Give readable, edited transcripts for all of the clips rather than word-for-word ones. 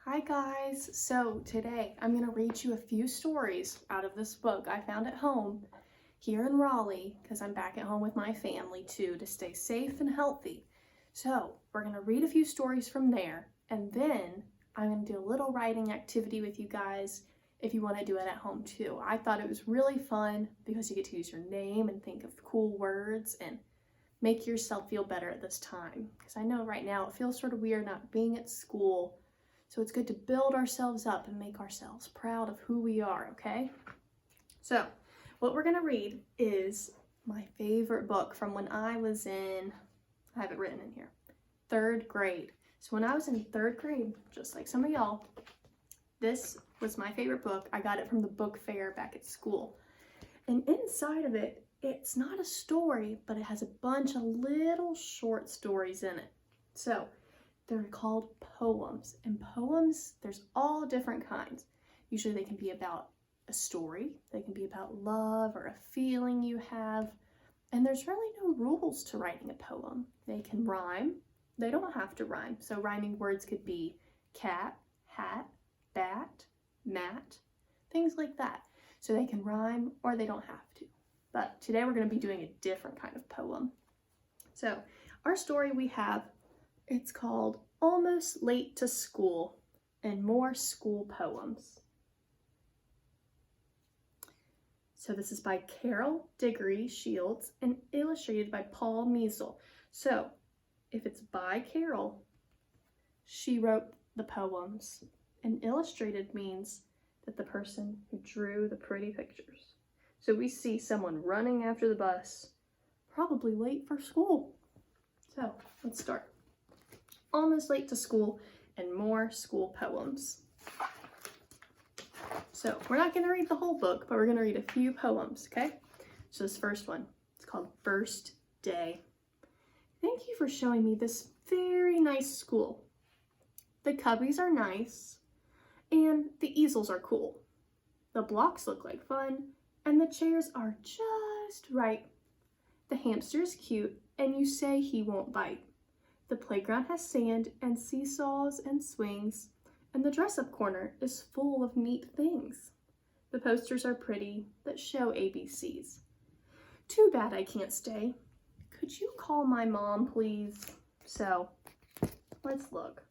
Hi guys! So today I'm going to read you a few stories out of this book I found at home here in Raleigh because I'm back at home with my family too to stay safe and healthy. So we're going to read a few stories from there and then I'm going to do a little writing activity with you guys if you want to do it at home too. I thought it was really fun because you get to use your name and think of cool words and make yourself feel better at this time. Because I know right now it feels sort of weird not being at school. So it's good to build ourselves up and make ourselves proud of who we are, okay? So what we're going to read is my favorite book from when I was in, I have it written in here, 3rd grade. So when I was in 3rd grade, just like some of y'all, this was my favorite book. I got it from the book fair back at school. And inside of it, it's not a story, but it has a bunch of little short stories in it. So they're called poems, and poems, there's all different kinds. Usually they can be about a story, they can be about love or a feeling you have, and there's really no rules to writing a poem. They can rhyme, they don't have to rhyme. So rhyming words could be cat, hat, bat, mat, things like that. So they can rhyme or they don't have to. But today we're going to be doing a different kind of poem. So our story we have, it's called Almost Late to School and More School Poems. So this is by Carol Diggory Shields and illustrated by Paul Meisel. So if it's by Carol, she wrote the poems, and illustrated means that the person who drew the pretty pictures. So we see someone running after the bus, probably late for school. So let's start. Almost Late to School and More School Poems. So we're not going to read the whole book, but we're going to read a few poems, okay? So this first one, it's called First Day. Thank you for showing me this very nice school. The cubbies are nice, and the easels are cool. The blocks look like fun, and the chairs are just right. The hamster's cute, and you say he won't bite. The playground has sand and seesaws and swings, and the dress-up corner is full of neat things. The posters are pretty that show ABCs. Too bad I can't stay. Could you call my mom, please? So, let's look.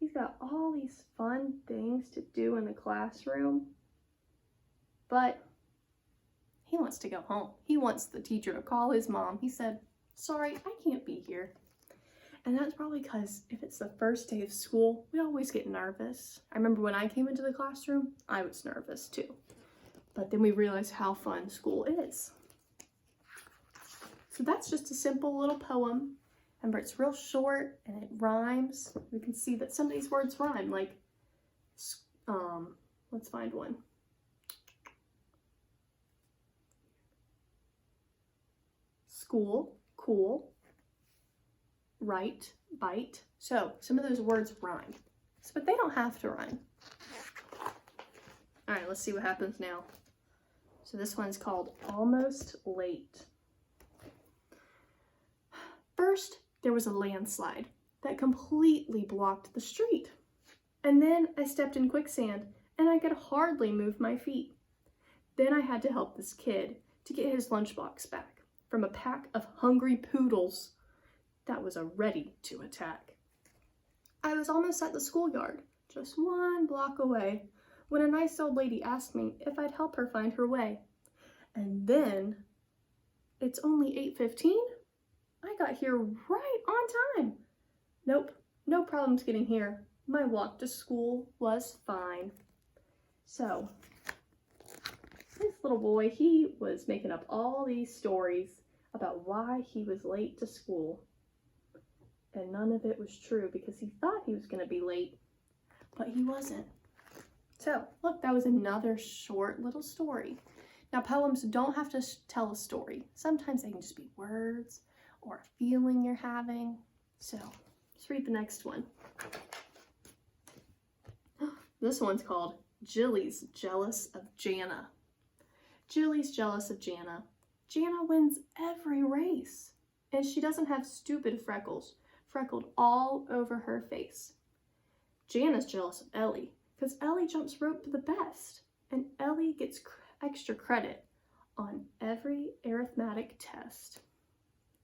He's got all these fun things to do in the classroom, but he wants to go home. He wants the teacher to call his mom. He said, "Sorry, I can't be here." And that's probably because if it's the first day of school, we always get nervous. I remember when I came into the classroom, I was nervous too. But then we realized how fun school is. So that's just a simple little poem. Remember, it's real short and it rhymes. We can see that some of these words rhyme, like, let's find one. School, cool. Right, bite. So some of those words rhyme, but they don't have to rhyme. All right, let's see what happens now. So this one's called Almost Late. First, there was a landslide that completely blocked the street. And then I stepped in quicksand and I could hardly move my feet. Then I had to help this kid to get his lunchbox back from a pack of hungry poodles that was ready to attack. I was almost at the schoolyard, just 1 block away, when a nice old lady asked me if I'd help her find her way. And then, it's only 8:15? I got here right on time. Nope, no problems getting here. My walk to school was fine. So, this little boy, he was making up all these stories about why he was late to school. And none of it was true because he thought he was going to be late, but he wasn't. So, look, that was another short little story. Now, poems don't have to tell a story. Sometimes they can just be words or a feeling you're having. So, let's read the next one. This one's called Jilly's Jealous of Jana. Jilly's jealous of Jana. Jana wins every race, and she doesn't have stupid freckles freckled all over her face. Jan is jealous of Ellie because Ellie jumps rope the best, and Ellie gets extra credit on every arithmetic test.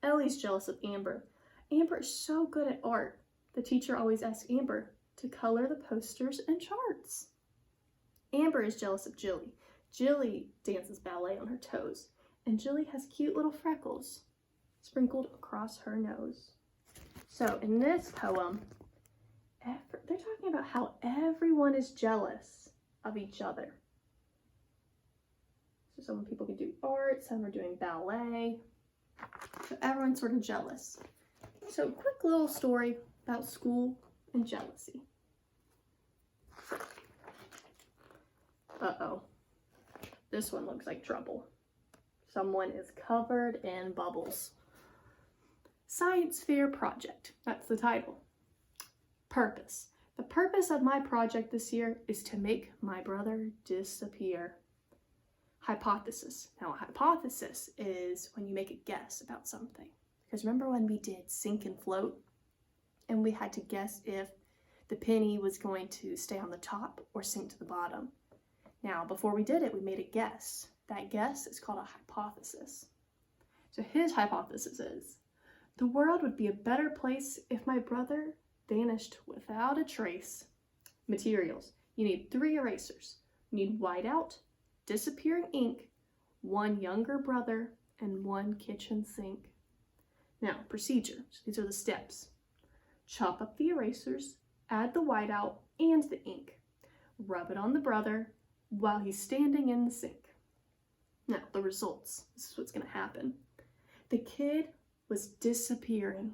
Ellie's jealous of Amber. Amber is so good at art. The teacher always asks Amber to color the posters and charts. Amber is jealous of Jilly. Jilly dances ballet on her toes, and Jilly has cute little freckles sprinkled across her nose. So in this poem, they're talking about how everyone is jealous of each other. So some people can do art, some are doing ballet. So everyone's sort of jealous. So quick little story about school and jealousy. Uh-oh. This one looks like trouble. Someone is covered in bubbles. Science Fair Project. That's the title. Purpose. The purpose of my project this year is to make my brother disappear. Hypothesis. Now, a hypothesis is when you make a guess about something. Because remember when we did sink and float? And we had to guess if the penny was going to stay on the top or sink to the bottom. Now, before we did it, we made a guess. That guess is called a hypothesis. So his hypothesis is, the world would be a better place if my brother vanished without a trace. Materials. You need 3 erasers. You need whiteout, disappearing ink, 1 younger brother, and 1 kitchen sink. Now, procedure. So these are the steps. Chop up the erasers, add the whiteout and the ink. Rub it on the brother while he's standing in the sink. Now, the results. This is what's going to happen. The kid was disappearing.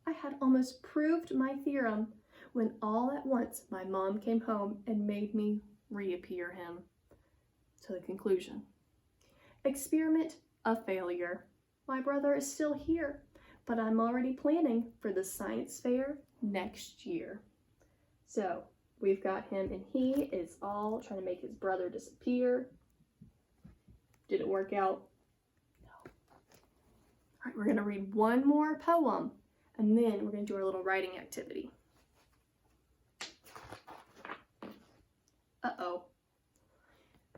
I had almost proved my theorem when all at once my mom came home and made me reappear him. To the conclusion. Experiment a failure. My brother is still here, but I'm already planning for the science fair next year. So we've got him, and he is all trying to make his brother disappear. Did it work out? No. All right, we're going to read one more poem, and then we're going to do our little writing activity. Uh-oh.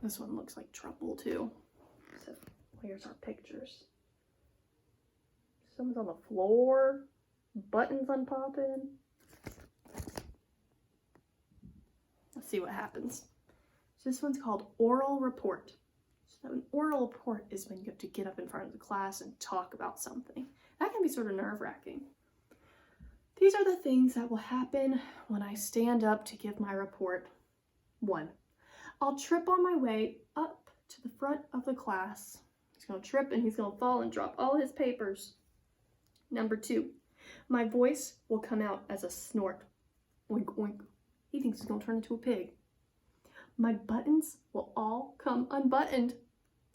This one looks like trouble, too. So here's our pictures. Someone's on the floor. Buttons unpopping. Let's see what happens. So this one's called Oral Report. So an oral report is when you have to get up in front of the class and talk about something. That can be sort of nerve-wracking. These are the things that will happen when I stand up to give my report. 1. I'll trip on my way up to the front of the class. He's going to trip and he's going to fall and drop all his papers. Number 2, my voice will come out as a snort. Oink, oink. He thinks he's going to turn into a pig. My buttons will all come unbuttoned.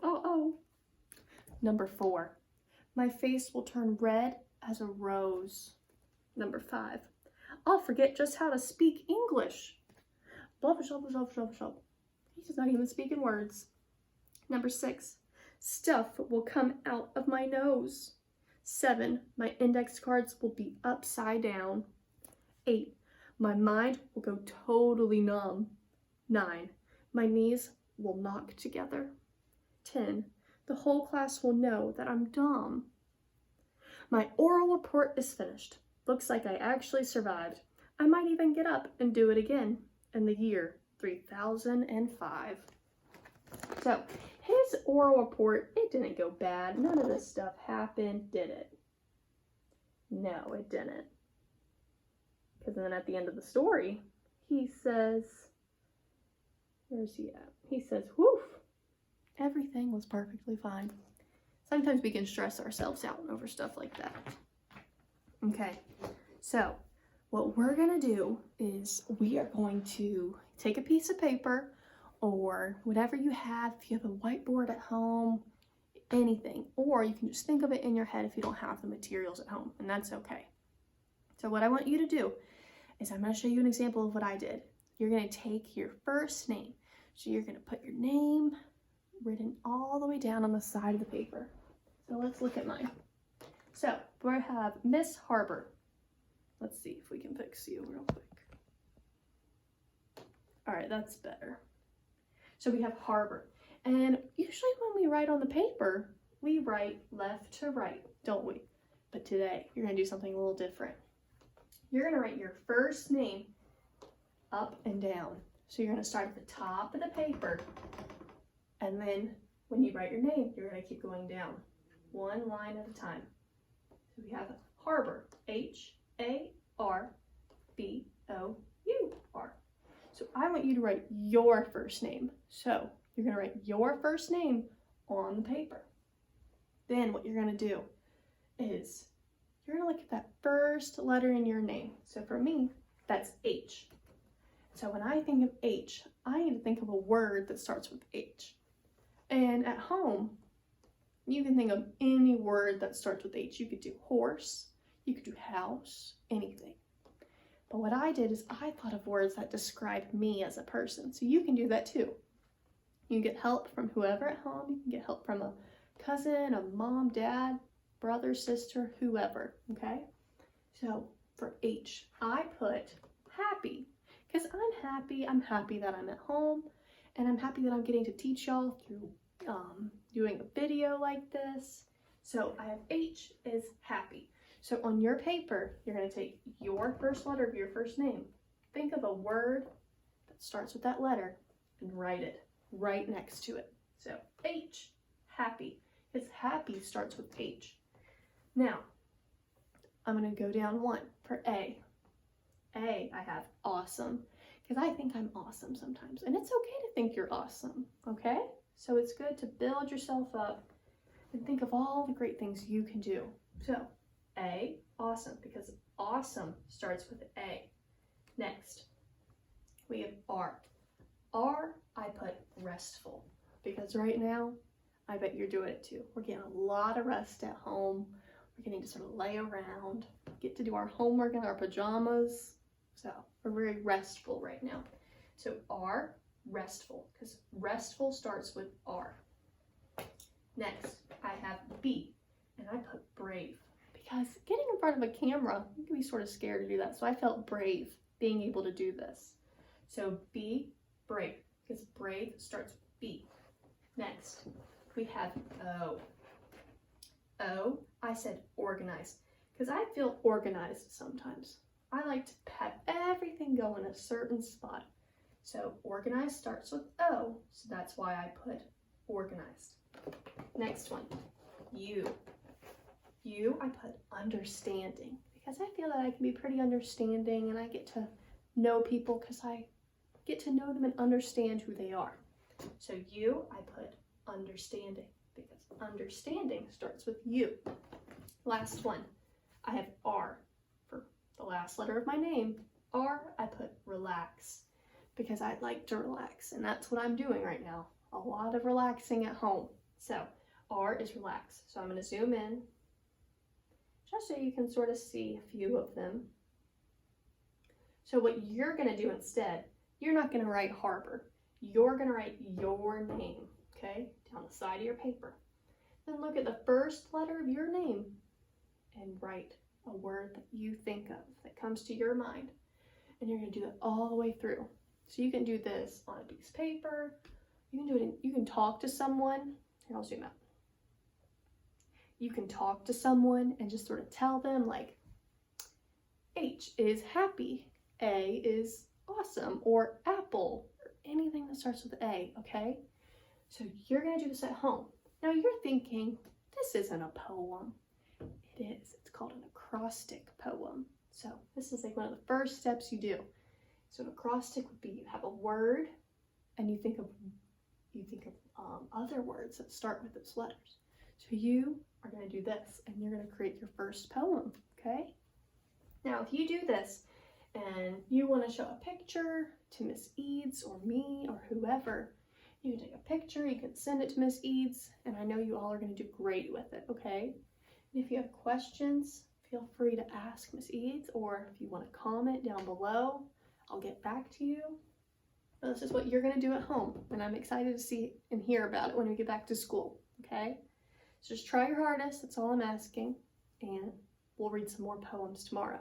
Uh-oh. Number 4, my face will turn red as a rose. Number 5, I'll forget just how to speak English. Blah, blah, blah, blah, blah, blah. He's not even speaking words. Number 6, stuff will come out of my nose. 7, my index cards will be upside down. 8, my mind will go totally numb. 9, my knees will knock together. 10, the whole class will know that I'm dumb. My oral report is finished. Looks like I actually survived. I might even get up and do it again in the year 3005. So his oral report, it didn't go bad. None of this stuff happened, did it? No, it didn't. Because then at the end of the story, he says, where's he at? He says, whew, everything was perfectly fine. Sometimes we can stress ourselves out over stuff like that. Okay, so what we're going to do is we are going to take a piece of paper or whatever you have, if you have a whiteboard at home, anything, or you can just think of it in your head if you don't have the materials at home, and that's okay. So what I want you to do is I'm going to show you an example of what I did. You're going to take your first name. So you're going to put your name written all the way down on the side of the paper. So let's look at mine. So we have Miss Harbor. Let's see if we can fix you real quick. right, that's better. So we have harbor. And usually when we write on the paper, we write left to right, don't we? But today, you're gonna do something a little different. You're gonna write your first name up and down. So you're gonna start at the top of the paper, and then when you write your name, you're gonna keep going down, one line at a time. So we have harbor, H-A-R-B-O-U-R. So I want you to write your first name. So you're gonna write your first name on the paper. Then what you're gonna do is you're gonna look at that first letter in your name. So for me, that's H. So when I think of H, I need to think of a word that starts with H. And at home, you can think of any word that starts with H. You could do horse, you could do house, anything. But what I did is I thought of words that describe me as a person. So you can do that too. You can get help from whoever at home. You can get help from a cousin, a mom, dad, brother, sister, whoever, okay? So for H, I put happy, because I'm happy that I'm at home, and I'm happy that I'm getting to teach y'all through doing a video like this. So I have H is happy. So on your paper, you're gonna take your first letter of your first name. Think of a word that starts with that letter and write it right next to it. So H, happy, because happy starts with H. Now, I'm gonna go down one for A. A, I have awesome, because I think I'm awesome sometimes. And it's okay to think you're awesome, okay? So it's good to build yourself up and think of all the great things you can do. So A, awesome, because awesome starts with A. Next, we have R. R, I put restful, because right now, I bet you're doing it too. We're getting a lot of rest at home. We're getting to sort of lay around, get to do our homework in our pajamas. So we're very restful right now. So R, restful, because restful starts with R. Next, I have B, and I put brave, because getting in front of a camera, you can be sort of scared to do that. So I felt brave being able to do this. So B, brave, because brave starts with B. Next, we have O. O, I said organized, because I feel organized sometimes. I like to have everything go in a certain spot. So organized starts with O, so that's why I put organized. Next one, U. U, I put understanding, because I feel that I can be pretty understanding, and I get to know people because I get to know them and understand who they are. So U, I put understanding, because understanding starts with U. Last one, I have R for the last letter of my name. R, I put relax, because I like to relax, and that's what I'm doing right now. A lot of relaxing at home. So R is relax. So I'm going to zoom in just so you can sort of see a few of them. So what you're going to do instead, you're not going to write harbor. You're going to write your name, okay, down the side of your paper. Then look at the first letter of your name and write a word that you think of, that comes to your mind. And you're going to do it all the way through. So you can do this on a piece of paper. You can do it, you can talk to someone. Here, I'll zoom out. You can talk to someone and just sort of tell them, like, H is happy, A is awesome, or apple, or anything that starts with A, okay? So you're gonna do this at home. Now you're thinking, this isn't a poem. It is, it's called an acrostic poem. So this is like one of the first steps you do. So an acrostic would be, you have a word and you think of other words that start with those letters. So you are going to do this and you're going to create your first poem, okay? Now if you do this and you want to show a picture to Miss Eads or me or whoever, you can take a picture, you can send it to Miss Eads, and I know you all are going to do great with it, okay? And if you have questions, feel free to ask Miss Eads, or if you want to comment down below, I'll get back to you. But this is what you're going to do at home, and I'm excited to see and hear about it when we get back to school, okay? So just try your hardest, that's all I'm asking, and we'll read some more poems tomorrow.